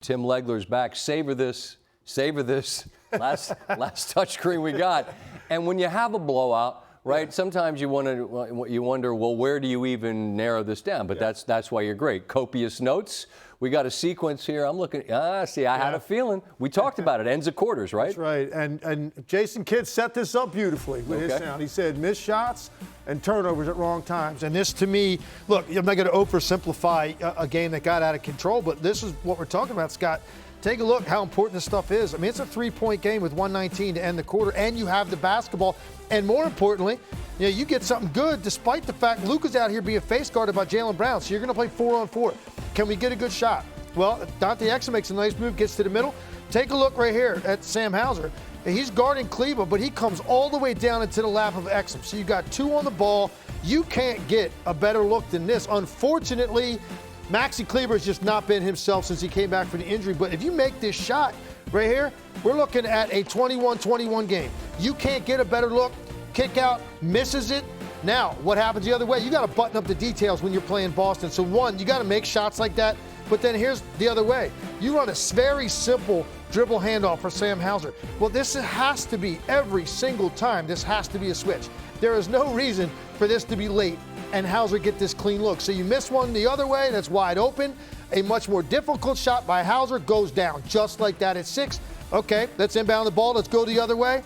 Tim Legler's back. Savor this. Last touchscreen we got. And when you have a blowout, right, sometimes you wonder, well, where do you even narrow this down? But that's why you're great. Copious notes. We got a sequence here. I'm looking. I had a feeling. We talked about it. Ends of quarters, right? That's right. And Jason Kidd set this up beautifully with his sound. He said missed shots and turnovers at wrong times. And this, to me, look, I'm not going to oversimplify a game that got out of control, but this is what we're talking about, Scott. Take a look how important this stuff is. I mean, it's a three-point game with 1:19 to end the quarter, and you have the basketball. And more importantly, you get something good despite the fact Luka's out here being face guarded by Jaylen Brown. So you're going to play 4-on-4. Can we get a good shot? Well, Dante Exum makes a nice move, gets to the middle. Take a look right here at Sam Hauser. He's guarding Cleveland, but he comes all the way down into the lap of Exum. So you got two on the ball. You can't get a better look than this. Unfortunately, Maxi Kleber's just not been himself since he came back from the injury. But if you make this shot right here, we're looking at a 21-21 game. You can't get a better look. Kick out, misses it. Now, what happens the other way? You got to button up the details when you're playing Boston. So, one, you got to make shots like that. But then here's the other way. You run a very simple dribble handoff for Sam Hauser. Well, this has to be every single time. This has to be a switch. There is no reason for this to be late and Hauser get this clean look. So you miss one the other way, that's wide open. A much more difficult shot by Hauser goes down just like that at 6. Okay, let's inbound the ball. Let's go the other way.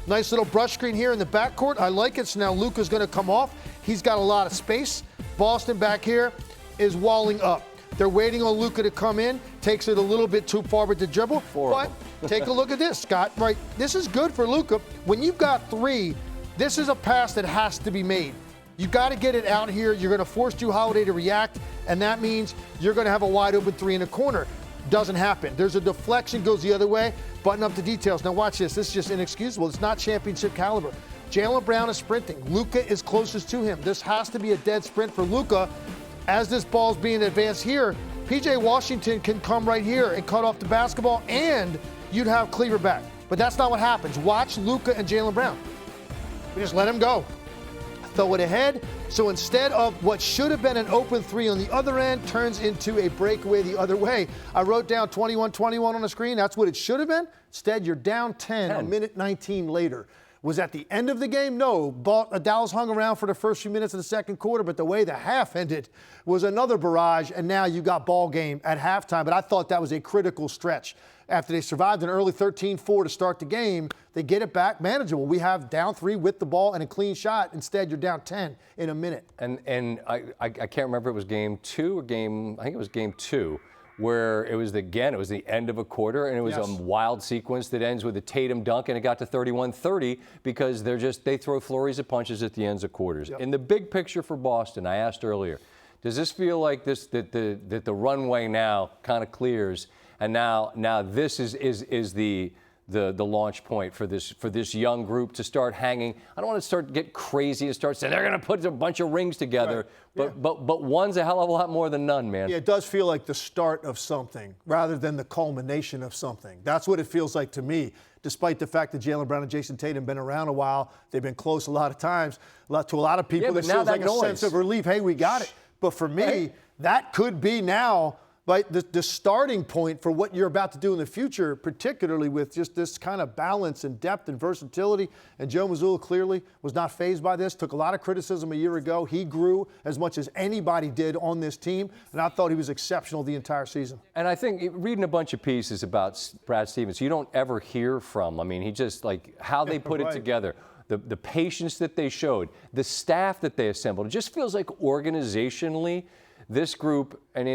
Nice little brush screen here in the backcourt. I like it. So now Luka's going to come off. He's got a lot of space. Boston back here is walling up. They're waiting on Luka to come in. Takes it a little bit too far with the dribble. But take a look at this, Scott. Right, this is good for Luka. When you've got 3, this is a pass that has to be made. You got to get it out here. You're going to force Jrue Holiday to react, and that means you're going to have a wide open 3 in the corner. Doesn't happen. There's a deflection, goes the other way. Button up the details. Now watch this. This is just inexcusable. It's not championship caliber. Jaylen Brown is sprinting. Luka is closest to him. This has to be a dead sprint for Luka. As this ball's being advanced here, P.J. Washington can come right here and cut off the basketball, and you'd have Kleber back. But that's not what happens. Watch Luka and Jaylen Brown. We just let him go. Throw it ahead. So instead of what should have been an open 3 on the other end, turns into a breakaway the other way. I wrote down 21-21 on the screen. That's what it should have been. Instead, you're down 10 a minute 19 later. Was at the end of the game? No. Dallas hung around for the first few minutes of the second quarter, but the way the half ended was another barrage, and now you got ball game at halftime. But I thought that was a critical stretch. After they survived an early 13-4 to start the game, they get it back manageable. We have down 3 with the ball and a clean shot. Instead, you're down 10 in a minute. And I can't remember if it was game 2 or I think it was game 2. Where it was the end of a quarter, and it was a wild sequence that ends with a Tatum dunk, and it got to 31-30 because they throw flurries of punches at the ends of quarters. In the big picture for Boston, I asked earlier, does this feel like that the runway now kind of clears, and now this is the launch point for this young group to start hanging? I don't want to get crazy and start saying they're going to put a bunch of rings together, but one's a hell of a lot more than none, man. Yeah, it does feel like the start of something rather than the culmination of something. That's what it feels like to me, despite the fact that Jaylen Brown and Jason Tatum have been around a while. They've been close a lot of times. To a lot of people, it feels like a sense of relief. Hey, we got it. But for me, that could be now like the starting point for what you're about to do in the future, particularly with just this kind of balance and depth and versatility. And Joe Mazzulla clearly was not fazed by this, took a lot of criticism a year ago. He grew as much as anybody did on this team, and I thought he was exceptional the entire season. And I think reading a bunch of pieces about Brad Stevens, you don't ever hear from. I mean, he just, like, how they put it together. The patience that they showed, the staff that they assembled. It just feels like organizationally, this group, and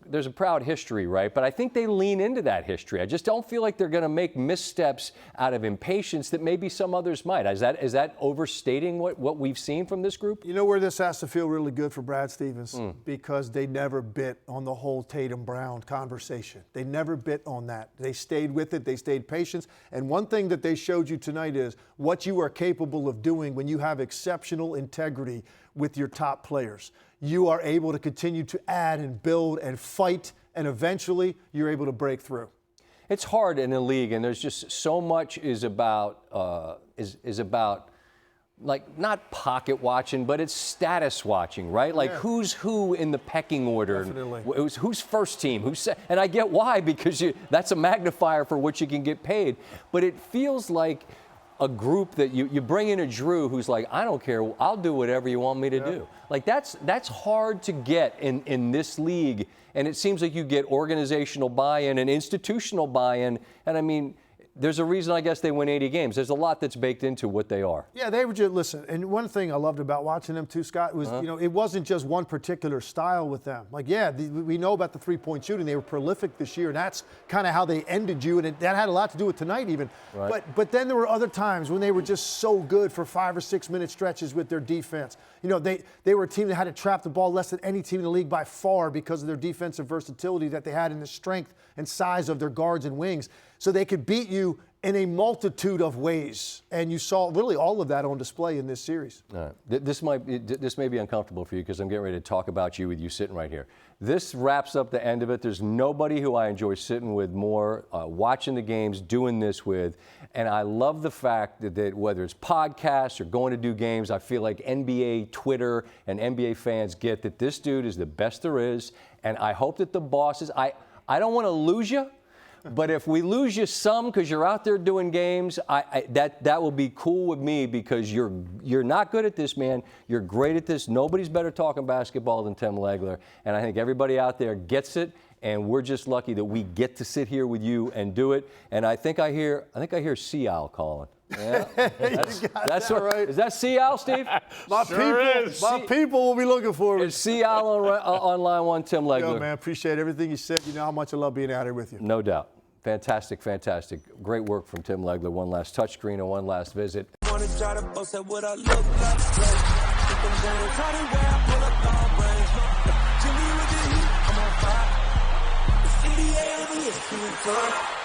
there's a proud history, right? But I think they lean into that history. I just don't feel like they're going to make missteps out of impatience that maybe some others might. Is that overstating what we've seen from this group? You know where this has to feel really good for Brad Stevens? Because they never bit on the whole Tatum Brown conversation. They never bit on that. They stayed with it. They stayed patient. And one thing that they showed you tonight is what you are capable of doing when you have exceptional integrity with your top players. You are able to continue to add and build and fight, and eventually you're able to break through. It's hard in a league, and there's just so much is about like not pocket watching, but it's status watching, right? Like who's who in the pecking order. Definitely. It was who's first team, and I get why, because that's a magnifier for what you can get paid. But it feels like a group that you bring in a Drew who's like, I don't care, I'll do whatever you want me to do. Like that's hard to get in this league, and it seems like you get organizational buy-in and institutional buy-in, and I mean, there's a reason, I guess, they win 80 games. There's a lot that's baked into what they are. Yeah, they were just, listen, and one thing I loved about watching them too, Scott, was, it wasn't just one particular style with them. Like, we know about the three-point shooting. They were prolific this year, and that's kind of how they ended you, and that had a lot to do with tonight even. Right. But then there were other times when they were just so good for 5 or 6 minute stretches with their defense. They were a team that had to trap the ball less than any team in the league by far because of their defensive versatility that they had and the strength and size of their guards and wings. So they could beat you in a multitude of ways. And you saw really all of that on display in this series. All right. This may be uncomfortable for you because I'm getting ready to talk about you with you sitting right here. This wraps up the end of it. There's nobody who I enjoy sitting with more, watching the games, doing this with. And I love the fact that whether it's podcasts or going to do games, I feel like NBA Twitter and NBA fans get that this dude is the best there is. And I hope that the bosses, I don't want to lose you. But if we lose you some because you're out there doing games, that will be cool with me because you're not good at this, man. You're great at this. Nobody's better talking basketball than Tim Legler, and I think everybody out there gets it. And we're just lucky that we get to sit here with you and do it. And I think I hear Sea Owl calling. Yeah, that's right. Is that Sea Owl, Steve? My people will be looking for it. It's Sea Owl on line one, Tim Legler. Yo, man, appreciate everything you said. You know how much I love being out here with you. No doubt. Fantastic, fantastic. Great work from Tim Legler. One last touchscreen and one last visit. NBA,